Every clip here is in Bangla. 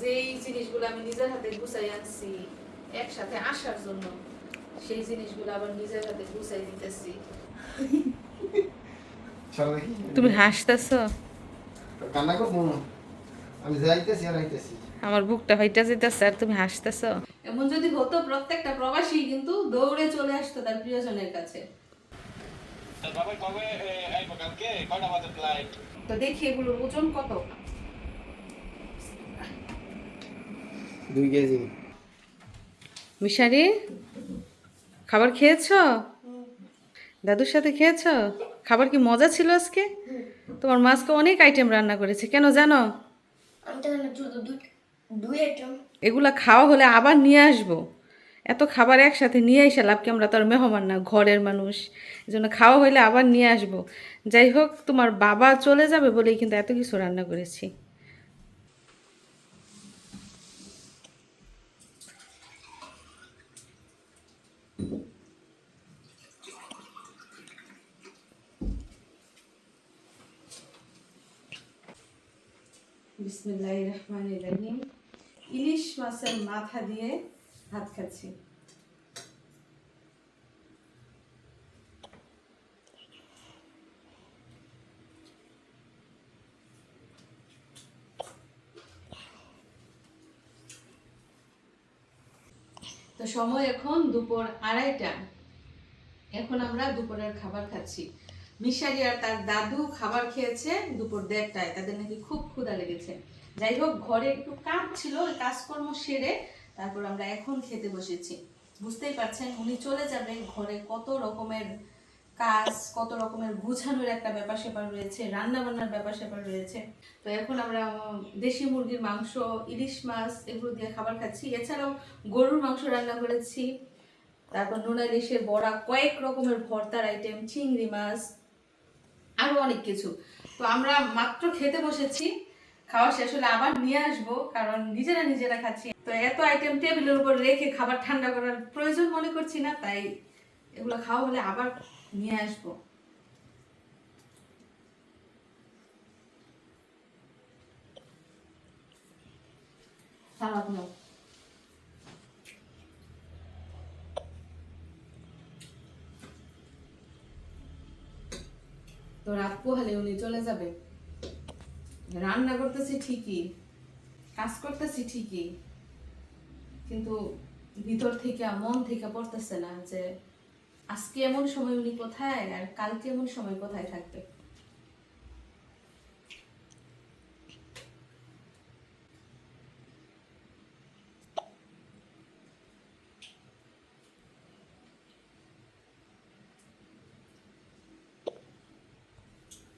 যেই জিনিসগুলো আমি নিজের হাতে গুছাই আনছি একসাথে আসার জন্য, সেই জিনিসগুলো আবার নিজের হাতে গুছাই দিতেছি। তুমি হাসতেছো? কান্না করবো? আমি যাইতেছি আর আইতেছি। আমার বুকটা হইটা যেতেছে আর তুমি হাসতেছো। এমন যদি হতো প্রত্যেকটা প্রবাসী কিন্তু দৌড়ে চলে আসতো তার প্রিয়জনের কাছে। তো দেখি এগুলোর ওজন কত। 2 কেজি। মিশারি, খাবার খেয়েছো? দাদুর সাথে খেয়েছো? খাবার কি মজা ছিল আজকে? তোমার মা আজকে অনেক আইটেম রান্না করেছে, কেন জানো? এগুলা খাওয়া হলে আবার নিয়ে আসবো। এত খাবার একসাথে নিয়ে এসে লাভ কি, আমরা তো আর মেহমান না, ঘরের মানুষ। এই জন্য খাওয়া হলে আবার নিয়ে আসবো। যাই হোক, তোমার বাবা চলে যাবে বলেই কিন্তু এত কিছু রান্না করেছি। বিসমিল্লাহির রহমানির রহিম। ইলিশ মাছের মাথা দিয়ে ভাত খাচ্ছি। তো সময় এখন দুপুর 2:30। এখন আমরা দুপুরের খাবার খাচ্ছি। মিশারি আর তার দাদু খাবার খেয়েছে দুপুর 1:30টায়, তাদের নাকি খুব ক্ষুধা লেগেছে। যাই হোক, ঘরে একটু কাজ ছিল, ওই কাজকর্ম সেরে তারপর আমরা এখন খেতে বসেছি। বুঝতেই পারছেন, উনি চলে যাবে, ঘরে কত রকমের কাজ, কত রকমের গুছানোর একটা ব্যাপার স্যাপার রয়েছে, রান্না বান্নার ব্যাপার স্যাপার রয়েছে। তো এখন আমরা দেশি মুরগির মাংস, ইলিশ মাছ এগুলো দিয়ে খাবার খাচ্ছি। এছাড়াও গরুর মাংস রান্না করেছি, তারপর নোনা ইলিশের বড়া, কয়েক রকমের ভর্তার আইটেম, চিংড়ি মাছ, আরো অনেক কিছু। তো আমরা মাত্র খেতে বসেছি, খাওয়া শেষ হলে আবার নিয়ে আসবো, কারণ নিজেরা নিজেরা খাচ্ছি। তো এত আইটেম টেবিলের উপর রেখে খাবার ঠান্ডা করার প্রয়োজন মনে করছি না, তাই এগুলো খাওয়া হলে আবার নিয়ে আসবো। সালাদ নাও। তো রাত পোহালে উনি চলে যাবে। রান্না করতেছি ঠিকই, কাজ করতেছি ঠিকই, কিন্তু ভিতর থেকে মন থেকে পড়তেছে না যে আজকে এমন সময় উনি কোথায় আর কালকে এমন সময় কোথায় থাকবে।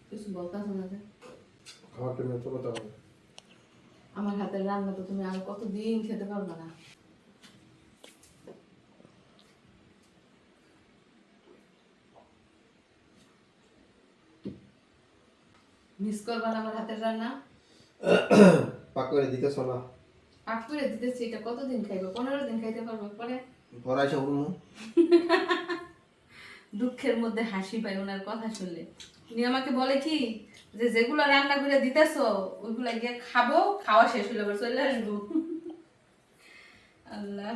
কিছু বলতেছো না যে? খাওয়ার টাইমে তো কথা বলে। আমার হাতের রান্না তো তুমি আর কতদিন খেতে পারবে না। মিস করবা না আমার হাতের রান্না? পাক করে দিতেছ না? পাক করে দিতেছি, এটা কতদিন খাইবো? 15 দিন খাইতে পারবো, পরে ভরাই সব দুঃখের মধ্যে হাসি পায় ওনার কথা শুনলে। উনি আমাকে বলে কি, যে যেগুলো রান্না করে দিতেছো ওইগুলা গিয়ে খাবো, খাওয়া শেষ হলে আবার চলে আসবো। আল্লাহ,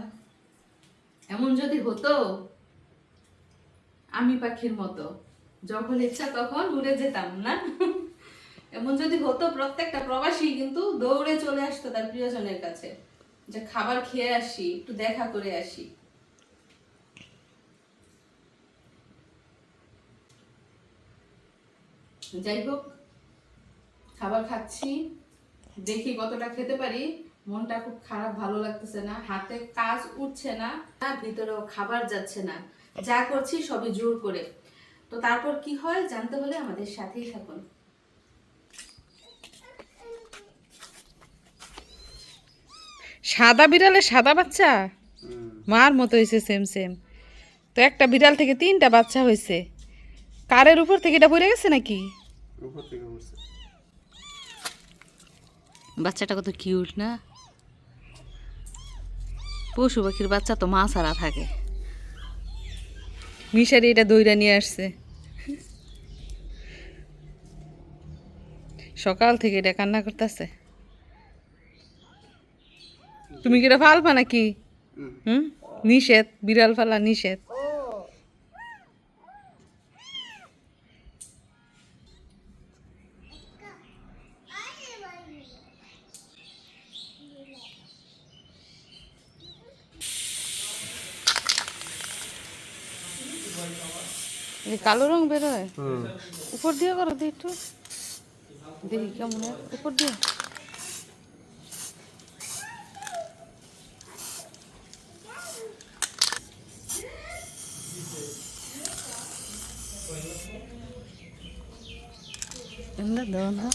এমন যদি হতো আমি পাখির মতো যখন ইচ্ছা তখন উড়ে যেতাম না। এমন যদি হতো প্রত্যেকটা প্রবাসী কিন্তু দৌড়ে চলে আসতো তার প্রিয়জনের কাছে, যে খাবার খেয়ে আসি, একটু দেখা করে আসি। যাই হোক, খাবার খাচ্ছি, দেখি কতটা খেতে পারি। মনটা খুব খারাপ, ভালো লাগতেছে না, হাতে কাজ উঠছে না, ভিতরেও খাবার যাচ্ছে না। যা করছি সবই জোর করে। তো তারপর কি হয় জানতে হলে আমাদের সাথেই থাকুন। সাদা বিড়ালে সাদা বাচ্চা মার মতো হয়েছে, সেম সেম। তো একটা বিড়াল থেকে 3টা বাচ্চা হয়েছে। কারের উপর থেকে এটা পড়ে গেছে নাকি? উপর থেকে উঠছে। বাচ্চাটা কত কিউট না? পশু পাখির বাচ্চা তো মা ছাড়া থাকে। মিশারি এটা দইরা নিয়ে আসছে, সকাল থেকে এটা কান্না করতেছে। তুমি কি এটা ফালবা নাকি? হুম, নিষেধ, বিড়াল ফালা নিষেধ। এই কালো রং বেরোয়, উপর দিয়ে করো দি একটু, দেখি কেমন হয় উপর দিয়ে। দাও না।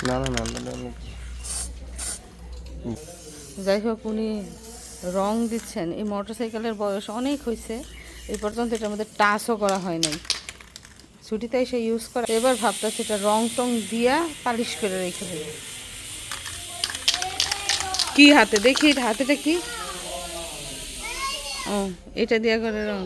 না না না না না। যাই হোক, উনি রং দিচ্ছেন। এই মোটরসাইকেলের বয়স অনেক হয়েছে, এই পর্যন্ত এটার মধ্যে টাচও করা হয় নাই। ছুটিতে এসে ইউজ করা, এবার ভাবতেছে এটা রং টং দিয়া পালিশ করে রেখে দেবে। কি হাতে দেখি, হাতেটা কি? ও, এটা দিয়া করে রং।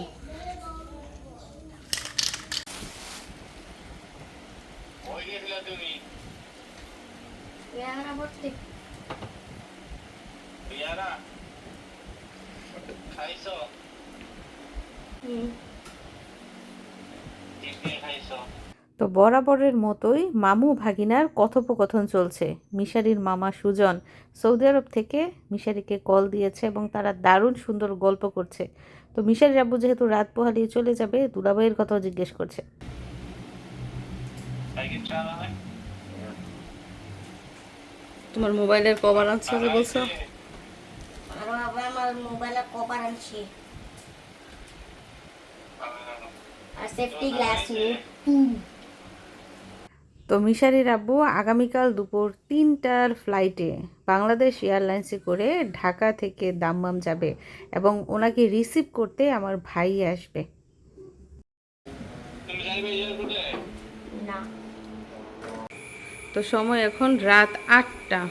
তো বরাবরের মতোই মামু ভাগিনার কথোপকথন চলছে। মিশারির মামা সুজন সৌদি আরব থেকে মিশারিকে কল দিয়েছে এবং তারা দারুণ সুন্দর গল্প করছে। তো মিশারির আব্বু যেহেতু রাত পোহালিয়ে চলে যাবে, দুলাভাইয়ের কথাও জিজ্ঞেস করছে। তোমার মোবাইলের কভার আনছে যে বলছো? আমার মোবাইলের কভার আনছি আর সেফটি গ্লাস নিয়ে। তো মিশারির আব্বু আগামীকাল দুপুর 3টার ফ্লাইটে বাংলাদেশ এয়ারলাইন্সে করে ঢাকা থেকে দাম্মাম যাবে এবং ওনাকে রিসিভ করতে আমার ভাই আসবে। না, তো সময় এখন রাত 8টা।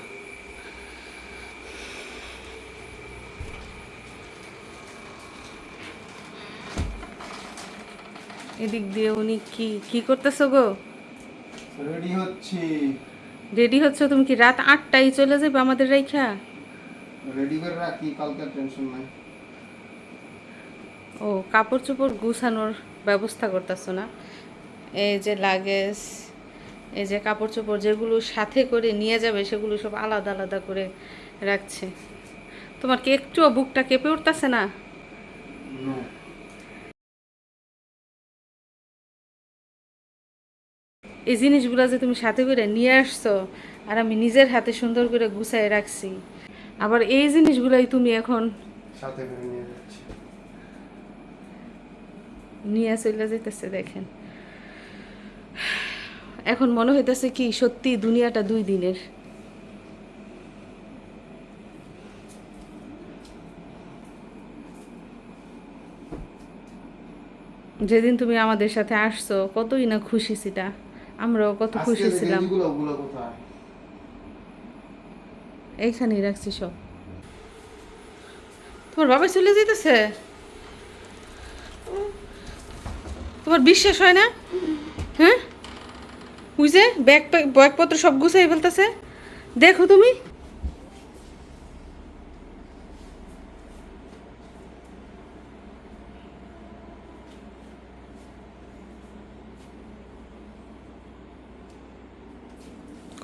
এদিক দিয়ে উনি কি কি করতেছো গো? রেডি হচ্ছি। রেডি হচ্ছে? তুমি কি রাত 8টায় চলে যাবে আমাদের রাইখা? রেডি করে রাখি, কালকে টেনশন নাই। ও, কাপড় চোপড় গুছানোর ব্যবস্থা করতেছো না? এই যে লাগেজ, এই যে কাপড় চোপড় যেগুলো সাথে করে নিয়ে যাবে সেগুলো সব আলাদা আলাদা করে রাখছে। তোমার কি একটুও বুকটা কেঁপে উঠতেছে না? নো। এই জিনিসগুলো যে তুমি সাথে করে নিয়ে আসছো আর আমি নিজের হাতে সুন্দর করে গুছাই রাখছি, আবার এই জিনিসগুলাই তুমি এখন সাথে করে নিয়ে যাচ্ছি। নিয়ে চলে যেতেছে। দেখেন, এখন মনে হইতেছে কি সত্যি দুনিয়াটা 2 দিনের। যেদিন তুমি আমাদের সাথে আসছো কতই না খুশি ছিলা, আমরাও কত খুশি ছিলাম। ওগুলো কোথায়? এইখানেই রাখছি সব। তোমার বাবা চলে যেতেছে, তোমার বিশ্বাস হয় না? হ্যাঁ, বুঝে ব্যাগপত্র সব গুছাই ফেলতেছে। দেখো তুমি,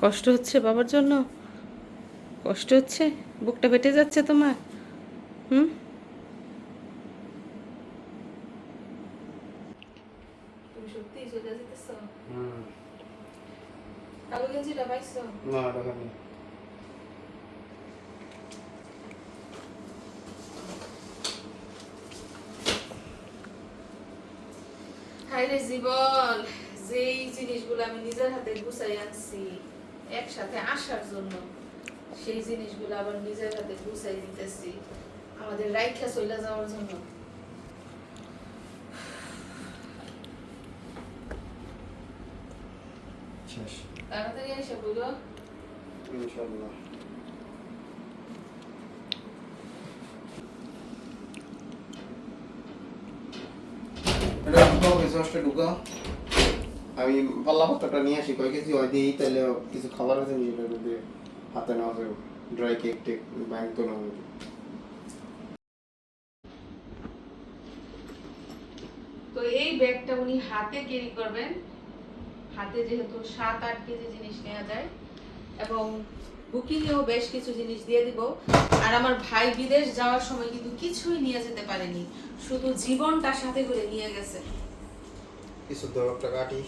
কষ্ট হচ্ছে বাবার জন্য? কষ্ট হচ্ছে? বুকটা ফেটে যাচ্ছে তোমার? হুম, তুমি সত্যিই চলে যেতেছো? কালো গেঞ্জিটা পাইছো? না, টাকা নেই। হায়রে জীবন, যেই জিনিসগুলো আমি নিজের হাতে গুছাই আনছি একসাথে আসার জন্য, সেই জিনিসগুলো আবার নিজের হাতে গুছাই দিতেছি আমাদের রাইখা চলে যাওয়ার জন্য। শেষ। তাড়াতাড়ি এসে বলো। ইনশাআল্লাহ। এটা ঢুকাও, ফেসওয়াশটা ঢুকাও। আমি পাল্লা পাতাটা নিয়ে আসি, কয় কেজি হয় দিই, তাহলে কিছু খাবার আছে নিজের মধ্যে হাতে নেওয়া যাবে। ড্রাই কেক টেক ব্যাংক তো না। তো এই ব্যাগটা উনি হাতে ক্যারি করবেন। হাতে যেহেতু 7-8 কেজি জিনিস নেওয়া যায়, এবং বুকিংয়েও বেশ কিছু জিনিস দিয়ে দিব। আর আমার ভাই বিদেশ যাওয়ার সময় কিন্তু কিছুই নিয়ে যেতে পারেনি, শুধু জীবনটা সাথে করে নিয়ে গেছে। কিছু দরটা কাটি।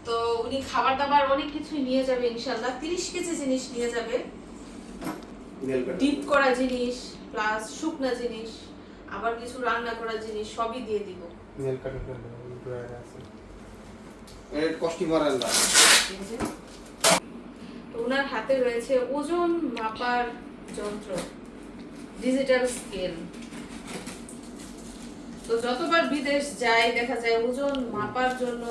তো উনি খাবার দাবার অনেক কিছুই নিয়ে যাবে ইনশাআল্লাহ। 30 কেজি জিনিস নিয়ে যাবে, ডিপ করা জিনিস প্লাস শুকনা জিনিস, আবার কিছু রান্না করা জিনিস সবই দিয়ে দিব। নেল কাটার জন্য ড্রায়ার আছে। এর কষ্টি মারাল না। তো ওনার হাতে রয়েছে ওজন মাপার যন্ত্র, ডিজিটাল স্কেল। তো যতবার বিদেশ যায় দেখা যায় ওজন মাপার জন্য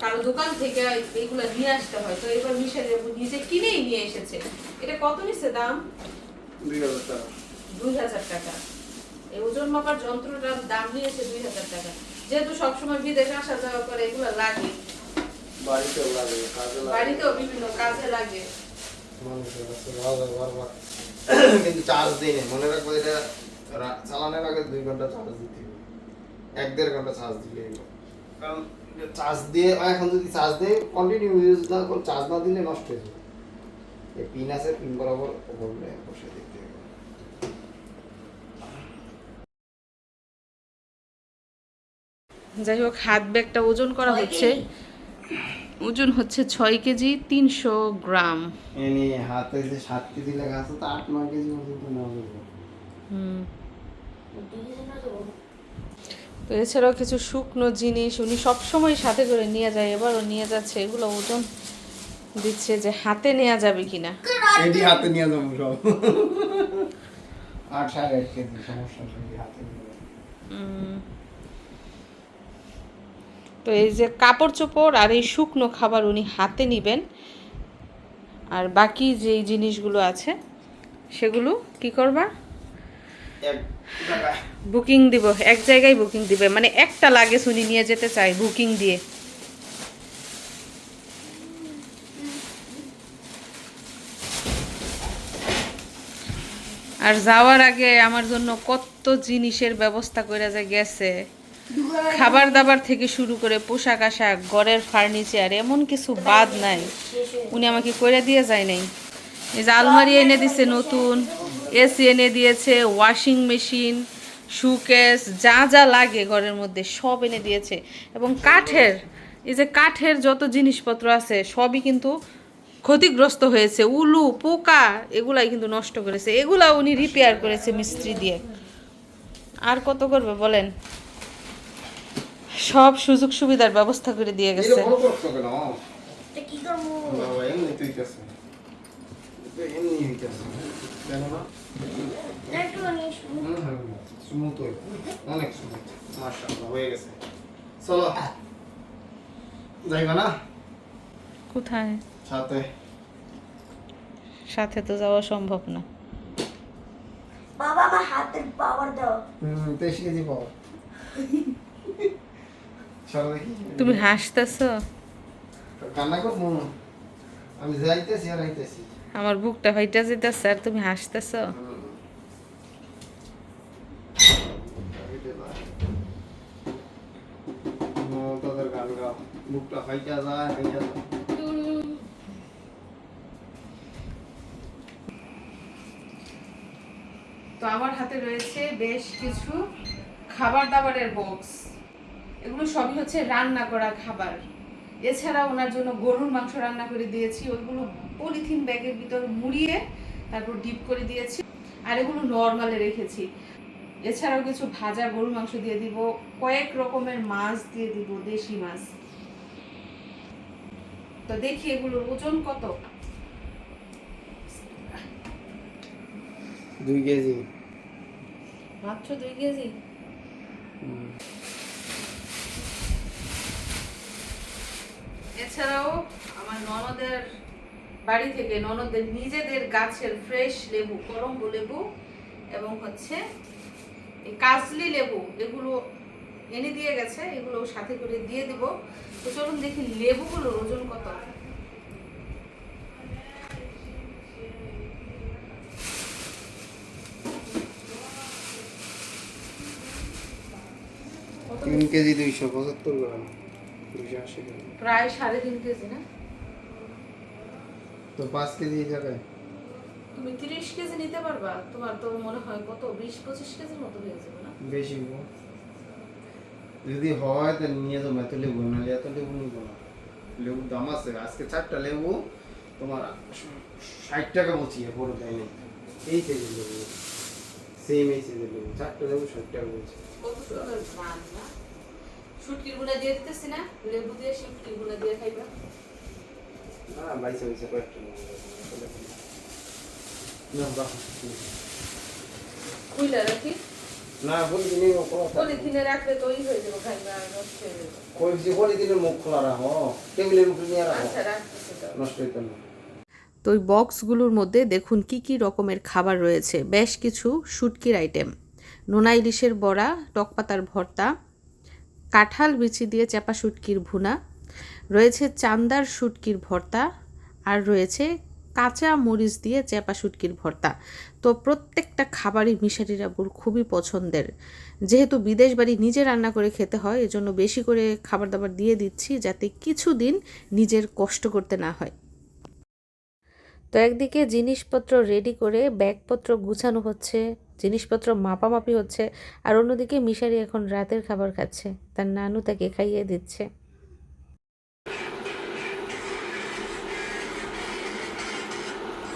কারো দোকান থেকে এগুলো নিয়ে আসতে হয়। তো এবার মিশালি আপু নিজে কিনেই নিয়ে এসেছে। এটা কত নিছে দাম? 2000 টাকা। 2000 টাকা। এই ওজন মাপার যন্ত্রটার দাম নিয়েছে 2000 টাকা। যেহেতু সবসময় বিদেশে আসা যাওয়া করে এগুলো লাগে, বাড়িতেও লাগে, কাজে লাগে, বাড়িতেও বিভিন্ন কাজে লাগে। মানুষের কাছে বারবার কিন্তু চার্জ দেই না। মনে রাখবো এটা চালানোর আগে 2 ঘন্টা চার্জ দিতে হবে, 1-1.5 ঘন্টা চার্জ দিলে হলো। কারণ চার্জ দিয়ে এখন যদি চার্জ দেয় কন্টিনিউ ইউজ না করে, চার্জ না দিলে নষ্ট হয়ে যাবে। এই পিন আছে, পিন বরাবর ওপরে বসে দিতে হবে। যাই হোক, হাত ব্যাগটা ওজন করা হচ্ছে। ওজন হচ্ছে 6 কেজি 300 গ্রাম। এনে হাতে যে 7 কেজি লেখা আছে, তো 8-9 কেজি পর্যন্ত নেওয়া যাবে। তো এছাড়াও কিছু শুকনো জিনিস উনি সবসময় সাথে করে নিয়ে যায়, এবারও নিয়ে যাচ্ছে। এগুলো ওজন দিচ্ছে যে হাতে নেওয়া যাবে কিনা। এটি হাতে নিয়ে যাবো সব। 8-8.5 কেজি সমস্যা নেই, হাতে নিয়ে যাবো। তো এই যে কাপড় চোপড় আর এই শুকনো খাবার উনি হাতে নেবেন, আর বাকি যেই জিনিসগুলো আছে সেগুলো কি করবা? এক টাকায় বুকিং দিব, এক জায়গায় বুকিং দিবে। মানে একটা লাগেজ উনি নিয়ে যেতে চাই বুকিং দিয়ে। আর যাওয়ার আগে আমার জন্য কত জিনিসের ব্যবস্থা করে যে গেছে, খাবার দাবার থেকে শুরু করে পোশাক আশাক, ঘরের ফার্নিচার, এমন কিছু বাদ নাই উনি আমাকে করে দিয়ে যায় নাই। এই যে আলমারি এনে দিয়েছে নতুন, এসি এনে দিয়েছে, ওয়াশিং মেশিন, শোকেস, যা যা লাগে ঘরের মধ্যে সব এনে দিয়েছে। এবং কাঠের, এই যে কাঠের যত জিনিসপত্র আছে সবই কিন্তু ক্ষতিগ্রস্ত হয়েছে, উলু পোকা এগুলাই কিন্তু নষ্ট করেছে। এগুলা উনি রিপেয়ার করেছে মিস্ত্রি দিয়ে। আর কত করবে বলেন? সব সুযোগ সুবিধার ব্যবস্থা করে দিয়ে এটা গেছে। বড় করছো কেন? এটা কি করবো? বাবা এমনি তুই কাছে। এমনি হইতাছে। কেন না? একটু নিয়ে শুনি। স্মুথ হয়ে, অনেক স্মুথ। মাশাআল্লাহ হয়ে গেছে। চলো যাইবা না? কোথায়? সাথে। সাথে তো যাওয়া সম্ভব না। বাবা আমার হাতের পাওয়ার দাও। 23 কেজি পাও। চলো দেখি। তুমি হাসতেছো? কান্না করবো? আমি যাইতেছি আর আইতেছি। আমার বুকটা ফাইটা যেতেছে আর তুমি হাসতেছো। তোদের গান গাও, বুকটা ফাইটা যায়, ফাইটা যায়। তো আমার হাতে রয়েছে বেশ কিছু খাবার দাবারের বক্স। এগুলো সবই হচ্ছে রান্না করা খাবার। এছাড়া ওনার জন্য গরুর মাংস রান্না করে দিয়েছি, ওইগুলো পলিথিন ব্যাগের ভিতর মুড়িয়ে তারপর ডিপ করে দিয়েছি। আর এগুলো নর্মালে রেখেছি। এছাড়াও কিছু ভাজা গরুর মাংস দিয়ে দিব, কয়েক রকমের মাছ দিয়ে দিব, দেশি মাছ। তো দেখি এগুলোর ওজন কত। 2 কেজি। মাত্র 2 কেজি। এছাড়াও আমার ননদের বাড়ি থেকে, ননদের নিজেদের গাছের ফ্রেশ লেবু, করম্বু লেবু এবং হচ্ছে এই কাজলি লেবু, এগুলো এনে দিয়ে গেছে, এগুলো সাথে করে দিয়ে দিব। তো চলুন দেখি লেবুগুলোর ওজন কত। 3 কেজি 275 গ্রাম 280 গ্রাম প্রায় 3.5 কেজি না? তো 5 কেজি এই জায়গায় তুমি 30 কেজি নিতে পারবা? তোমার তো মনে হয় কত 20-25 কেজির মতো হয়ে যাবে না? বেশি গো। যদি হয় তো নিয়ে যাবো, এত লেবু না, এত লেবু নিবো না। লেবুর দাম আছে, আজকে 4টা লেবু তোমার 60 টাকা বলছি, বড় তাই নেই। এই সাইজের লেবু, সেম এই সাইজের লেবু, 4টা লেবু 60 টাকা বলছি। কত সুন্দর ঘ্রাণ না? শুটকির গুঁড়া দিয়ে দিতেছি না, লেবু দিয়ে শুটকির গুঁড়া দিয়ে খাইবা। না বাইসে বাইসে কয়েকটা নেবো। না বাহ, খুইলা রাখি, না বলি দিনে পলিথিনে রাখলে তো ওই হয়ে যাবে, খাইবা আর নষ্ট হয়ে যাবে। কইছি বলি দিনে মুখ খোলা রাখো, টেবিলের উপরে নিয়ে রাখো, আচ্ছা রাখতেছি তো। নষ্ট হইতো না। তো ওই বক্সগুলোর মধ্যে দেখুন কি কি রকমের খাবার রয়েছে, বেশ কিছু শুটকির আইটেম, নোনা ইলিশের বড়া, টক পাতার ভর্তা, কাঁঠাল বিচি দিয়ে চাপা শুটকির ভুনা, রয়েছে চান্দার শুটকির ভর্তা, আর রয়েছে কাঁচা মরিচ দিয়ে চাপা শুটকির ভর্তা। তো প্রত্যেকটা খাবারই মিশারির আব্বুর খুবই পছন্দের। যেহেতু বিদেশ বাড়ি নিজে রান্না করে খেতে হয়, এজন্য বেশি করে খাবার দাবার দিয়ে দিচ্ছি যাতে কিছুদিন নিজের কষ্ট করতে না হয়। তো একদিকে জিনিসপত্র রেডি করে ব্যাগপত্র গুছানো হচ্ছে, জিনিসপত্র মাপামাপি হচ্ছে, আর অন্যদিকে মিশারি এখন রাতের খাবার খাচ্ছে, তার নানু তাকে খাইয়ে দিচ্ছে।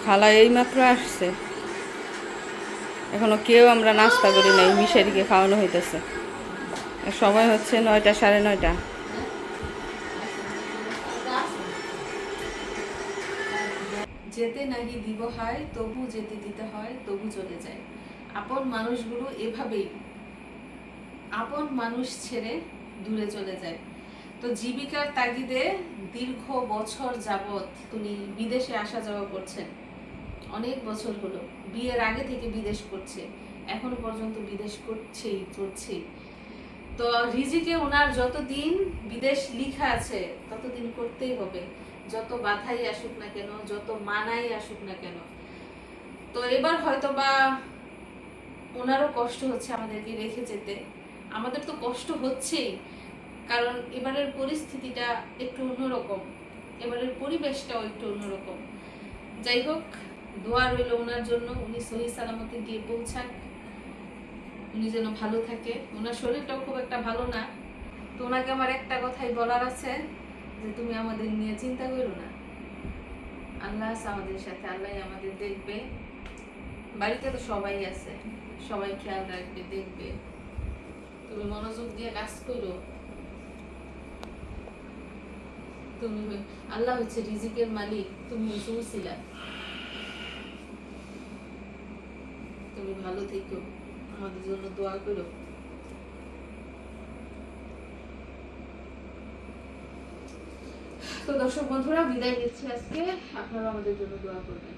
খালা এইমাত্র আসছে, এখনো কেউ আমরা নাস্তা করি নাই, মিশারিকে খাওয়ানো হইতেছে। সময় হচ্ছে 9টা 9:30। যেতে নাহি দিব হয়, তবু যেতে দিতে হয়, তবু চলে যায়। আপন মানুষগুলো এভাবেই আপন মানুষ ছেড়ে দূরে চলে যায়। তো জীবিকার তাগিদে দীর্ঘ বছর যাবত তিনি বিদেশে আসা যাওয়া করছেন, অনেক বছর হলো, বিয়ের আগে থেকে বিদেশ করছে, এখনো পর্যন্ত বিদেশ করছেই। তো রিজিকে ওনার যতদিন বিদেশ লিখা আছে ততদিন করতেই হবে, যত বাধাই আসুক না কেন, যত মানাই আসুক না কেন। তো এবার হয়তো বা ওনারও কষ্ট হচ্ছে আমাদেরকে রেখে যেতে, আমাদের তো কষ্ট হচ্ছেই, কারণ এবারের পরিস্থিতিটা একটু অন্যরকম, এবারের পরিবেশটাও একটু অন্যরকম। যাই হোক, দোয়া রইল ওনার জন্য, উনি সহি সালামতে গিয়ে পৌঁছাক, উনি যেন ভালো থাকে। ওনার শরীরটাও খুব একটা ভালো না, তো ওনাকে আমার একটা কথাই বলার আছে যে তুমি আমাদের নিয়ে চিন্তা করো না, আল্লাহ আছে আমাদের সাথে, আল্লাহ আমাদের দেখবে। বাড়িতে তো সবাই আছে, সবাই খেয়াল রাখবে, দেখবে। তুমি মনোযোগ দিয়ে কাজ করো। তুমি, আল্লাহ হচ্ছে রিজিকের মালিক, তুমি হচ্ছে উসিলা। তুমি ভালো থেকো, আমাদের জন্য দোয়া করো। তো দর্শক বন্ধুরা, বিদায় নিচ্ছি আজকে, আপনারা আমাদের জন্য দোয়া করবেন।